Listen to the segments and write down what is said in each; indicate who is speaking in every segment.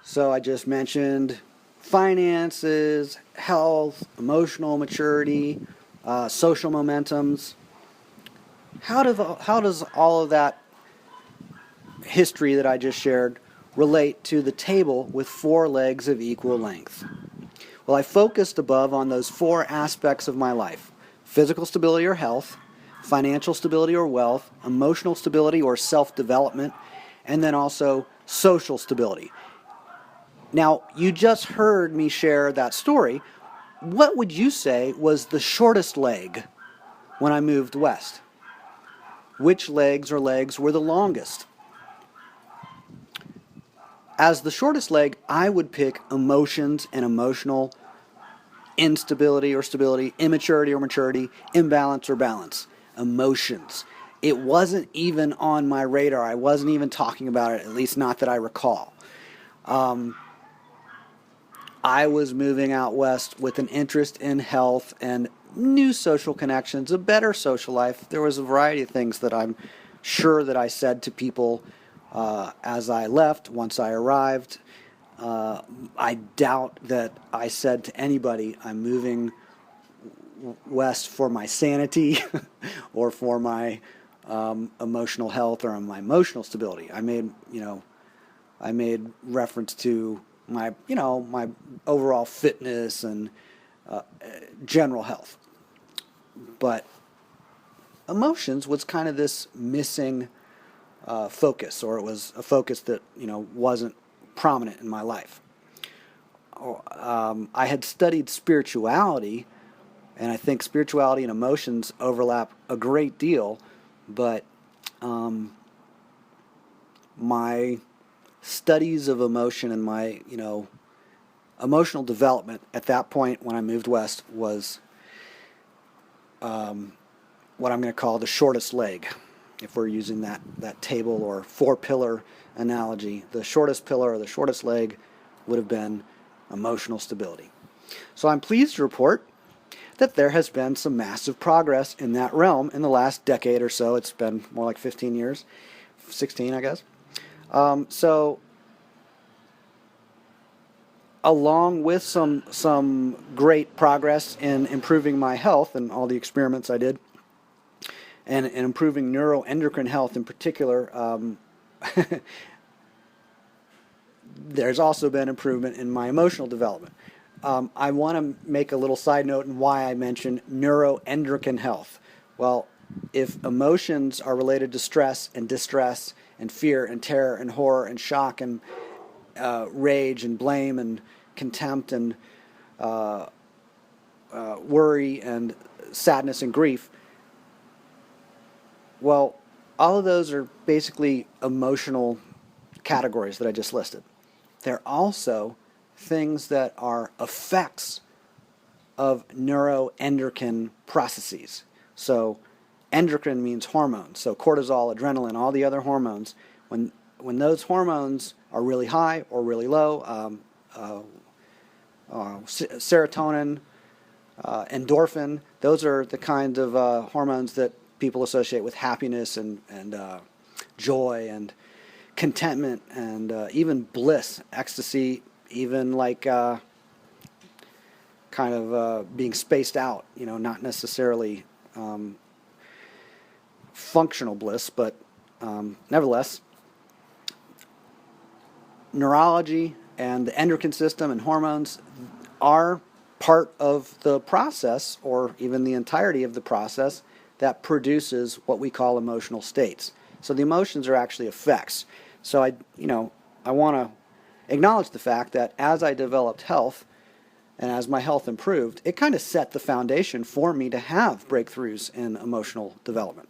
Speaker 1: So I just mentioned finances, health, emotional maturity, social momentums. How does all of that history that I just shared relate to the table with four legs of equal length? Well, I focused above on those four aspects of my life: physical stability or health, financial stability or wealth, emotional stability or self-development, and then also social stability. Now, you just heard me share that story. What would you say was the shortest leg when I moved west? Which legs were the longest? As the shortest leg, I would pick emotions and emotional instability or stability, immaturity or maturity, imbalance or balance. Emotions. It wasn't even on my radar. I wasn't even talking about it, at least not that I recall. I was moving out west with an interest in health and new social connections, a better social life. There was a variety of things that I'm sure that I said to people as I left, once I arrived. I doubt that I said to anybody, I'm moving west for my sanity or for my emotional health or my emotional stability. I made reference to my overall fitness and general health. But emotions was kind of this missing focus, or it was a focus that wasn't prominent in my life. I had studied spirituality, and I think spirituality and emotions overlap a great deal, but my studies of emotion and my emotional development at that point when I moved west was what I'm going to call the shortest leg. If we're using that table or four-pillar analogy, the shortest pillar or the shortest leg would have been emotional stability. So I'm pleased to report that there has been some massive progress in that realm in the last decade or so. It's been more like 15 years, 16, I guess. So along with some great progress in improving my health and all the experiments I did, and improving neuroendocrine health in particular, there's also been improvement in my emotional development. I want to make a little side note on why I mentioned neuroendocrine health. Well, if emotions are related to stress and distress and fear and terror and horror and shock and rage and blame and contempt and worry and sadness and grief, well, all of those are basically emotional categories that I just listed. They're also things that are effects of neuroendocrine processes. So endocrine means hormones. So cortisol, adrenaline, all the other hormones. When those hormones are really high or really low, serotonin, endorphin, those are the kind of hormones that people associate with happiness and joy and contentment and even bliss, ecstasy, even like kind of being spaced out, not necessarily functional bliss, but nevertheless, neurology and the endocrine system and hormones are part of the process, or even the entirety of the process, that produces what we call emotional states. So the emotions are actually effects. So I want to acknowledge the fact that as I developed health and as my health improved, it kind of set the foundation for me to have breakthroughs in emotional development.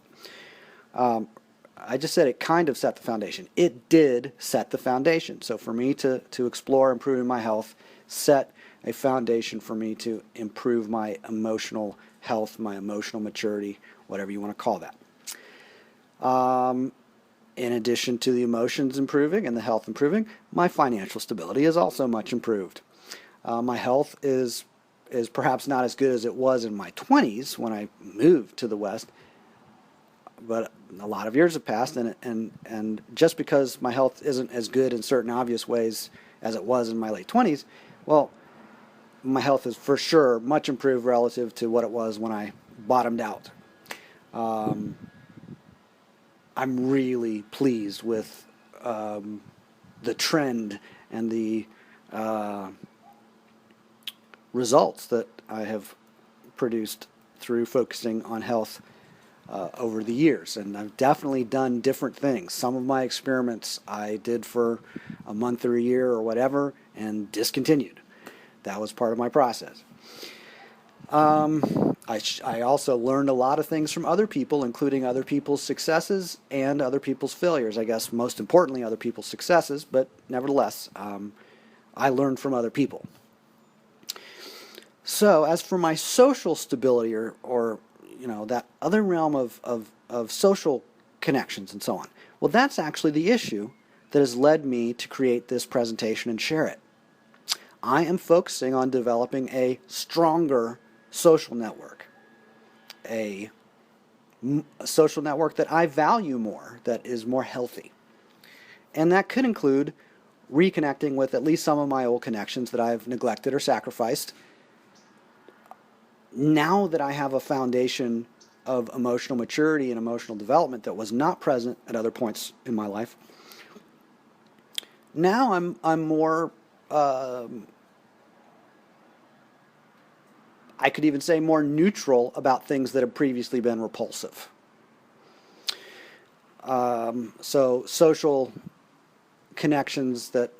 Speaker 1: I just said it kind of set the foundation. It did set the foundation. So for me to explore improving my health set a foundation for me to improve my emotional health, my emotional maturity, whatever you want to call that. In addition to the emotions improving and the health improving, my financial stability is also much improved. My health is perhaps not as good as it was in my 20s when I moved to the West, but a lot of years have passed, and just because my health isn't as good in certain obvious ways as it was in my late 20s, well, my health is for sure much improved relative to what it was when I bottomed out. I'm really pleased with the trend and the results that I have produced through focusing on health over the years. And I've definitely done different things. Some of my experiments I did for a month or a year or whatever and discontinued. That was part of my process. I also learned a lot of things from other people, including other people's successes and other people's failures. I guess most importantly, other people's successes, but nevertheless, I learned from other people. So as for my social stability or that other realm of social connections and so on, well, that's actually the issue that has led me to create this presentation and share it. I am focusing on developing a stronger social network, a social network that I value more, that is more healthy. And that could include reconnecting with at least some of my old connections that I've neglected or sacrificed. Now that I have a foundation of emotional maturity and emotional development that was not present at other points in my life, now I'm more I could even say more neutral about things that have previously been repulsive. So social connections that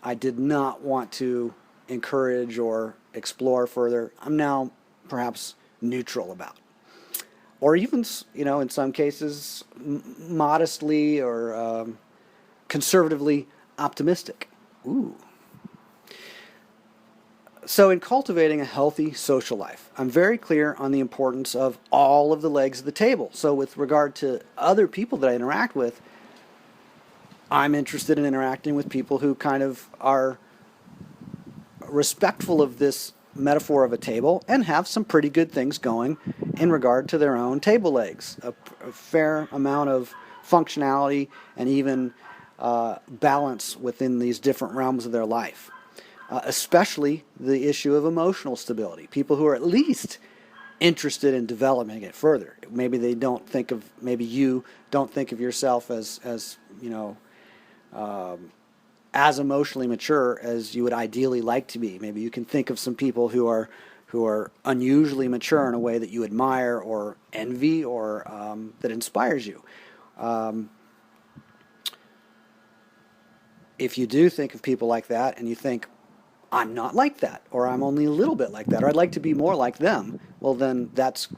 Speaker 1: I did not want to encourage or explore further, I'm now perhaps neutral about. Or even, in some cases, modestly or conservatively optimistic. Ooh. So in cultivating a healthy social life, I'm very clear on the importance of all of the legs of the table. So with regard to other people that I interact with, I'm interested in interacting with people who kind of are respectful of this metaphor of a table and have some pretty good things going in regard to their own table legs. A fair amount of functionality and even balance within these different realms of their life. Especially the issue of emotional stability. People who are at least interested in developing it further. Maybe you don't think of yourself as emotionally mature as you would ideally like to be. Maybe you can think of some people who are unusually mature in a way that you admire or envy or that inspires you. If you do think of people like that and you think, I'm not like that, or I'm only a little bit like that, or I'd like to be more like them, well then that's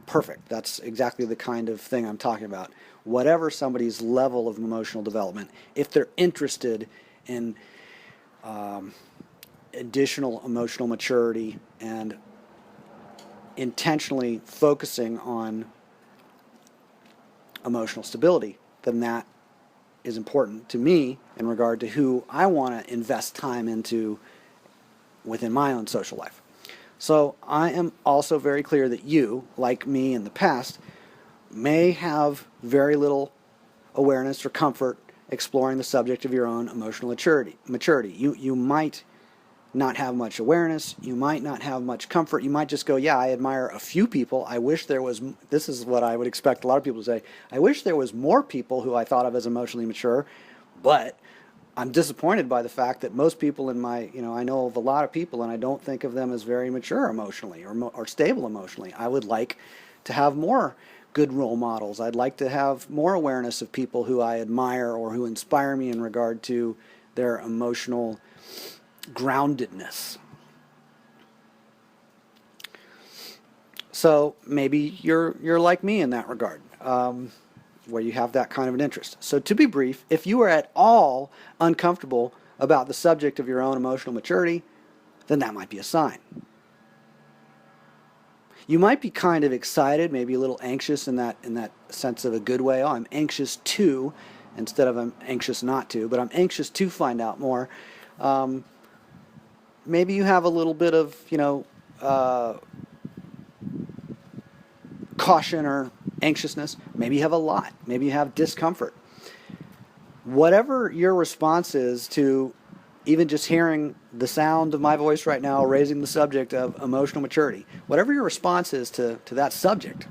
Speaker 1: perfect. That's exactly the kind of thing I'm talking about. Whatever somebody's level of emotional development, if they're interested in additional emotional maturity and intentionally focusing on emotional stability, then that is important to me in regard to who I want to invest time into within my own social life. So I am also very clear that you, like me in the past, may have very little awareness or comfort exploring the subject of your own emotional maturity. You might not have much awareness. You might not have much comfort. You might just go, yeah, I admire a few people. I wish there was, this is what I would expect a lot of people to say, I wish there was more people who I thought of as emotionally mature, but I'm disappointed by the fact that most people in my, I know of a lot of people and I don't think of them as very mature emotionally or stable emotionally. I would like to have more good role models. I'd like to have more awareness of people who I admire or who inspire me in regard to their emotional groundedness. So maybe you're like me in that regard. Where you have that kind of an interest. So to be brief, if you are at all uncomfortable about the subject of your own emotional maturity, then that might be a sign. You might be kind of excited, maybe a little anxious in that sense of a good way. Oh, I'm anxious to, instead of I'm anxious not to, but I'm anxious to find out more. Maybe you have a little bit of, caution or anxiousness. Maybe you have a lot. Maybe you have discomfort. Whatever your response is to even just hearing the sound of my voice right now, raising the subject of emotional maturity, whatever your response is to that subject,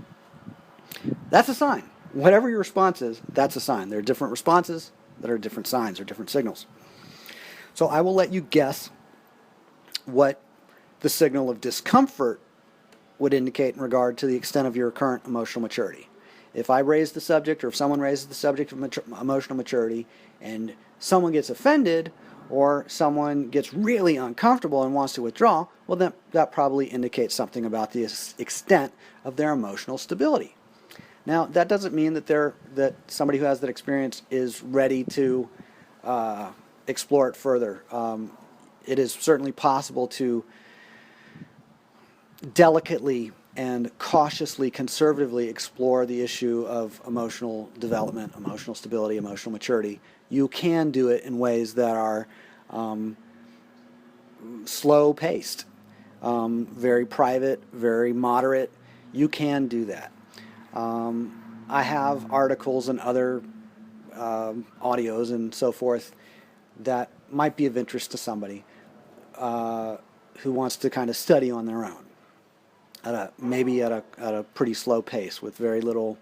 Speaker 1: that's a sign. Whatever your response is, that's a sign. There are different responses that are different signs or different signals. So I will let you guess what the signal of discomfort would indicate in regard to the extent of your current emotional maturity. If I raise the subject, or if someone raises the subject of emotional maturity, and someone gets offended, or someone gets really uncomfortable and wants to withdraw, well, then that probably indicates something about the extent of their emotional stability. Now, that doesn't mean that somebody who has that experience is ready to explore it further. It is certainly possible to delicately and cautiously, conservatively explore the issue of emotional development, emotional stability, emotional maturity. You can do it in ways that are slow-paced, very private, very moderate. You can do that. I have articles and other audios and so forth that might be of interest to somebody who wants to kind of study on their own, maybe at a pretty slow pace with very little,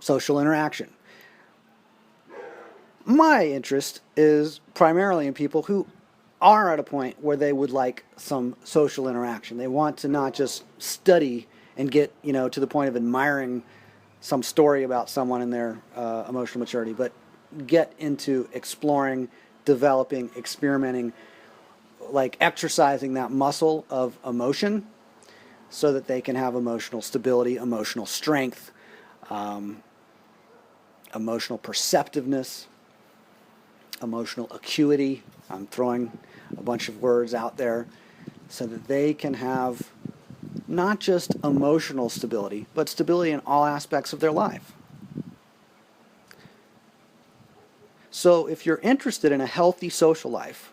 Speaker 1: social interaction. My interest is primarily in people who are at a point where they would like some social interaction. They want to not just study and get, to the point of admiring some story about someone and their emotional maturity, but get into exploring, developing, experimenting, like exercising that muscle of emotion so that they can have emotional stability, emotional strength, emotional perceptiveness, emotional acuity. I'm throwing a bunch of words out there so that they can have not just emotional stability, but stability in all aspects of their life. So if you're interested in a healthy social life,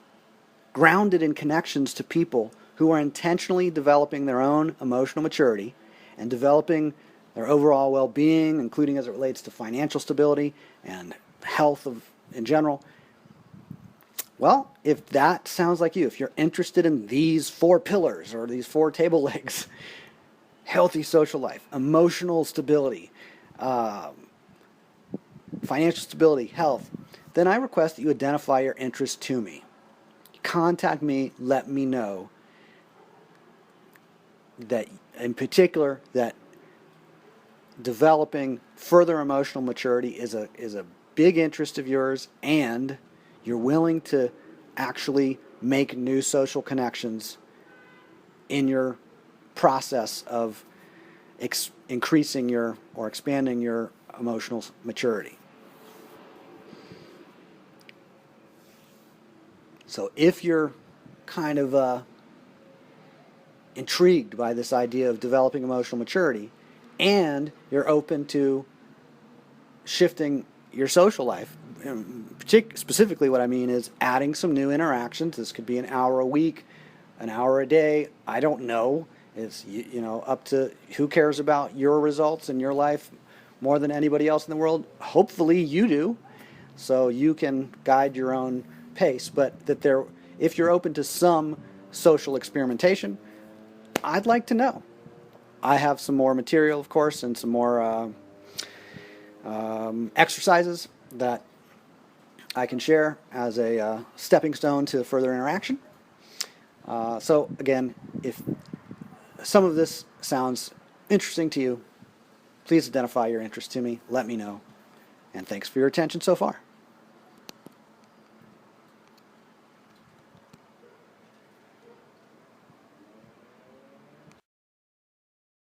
Speaker 1: grounded in connections to people who are intentionally developing their own emotional maturity and developing their overall well-being, including as it relates to financial stability and health in general, well, if that sounds like you, if you're interested in these 4 pillars or these 4 table legs, healthy social life, emotional stability, financial stability, health, then I request that you identify your interest to me. Contact me, let me know that, in particular, that developing further emotional maturity is a big interest of yours, and you're willing to actually make new social connections in your process of increasing your or expanding your emotional maturity. So if you're kind of intrigued by this idea of developing emotional maturity, and you're open to shifting your social life, specifically what I mean is adding some new interactions. This could be an hour a week, an hour a day. I don't know. It's up to who cares about your results in your life more than anybody else in the world. Hopefully you do, so you can guide your own pace. But if you're open to some social experimentation, I'd like to know. I have some more material, of course, and some more exercises that I can share as a stepping stone to further interaction. So again, if some of this sounds interesting to you, please identify your interest to me. Let me know. And thanks for your attention so far.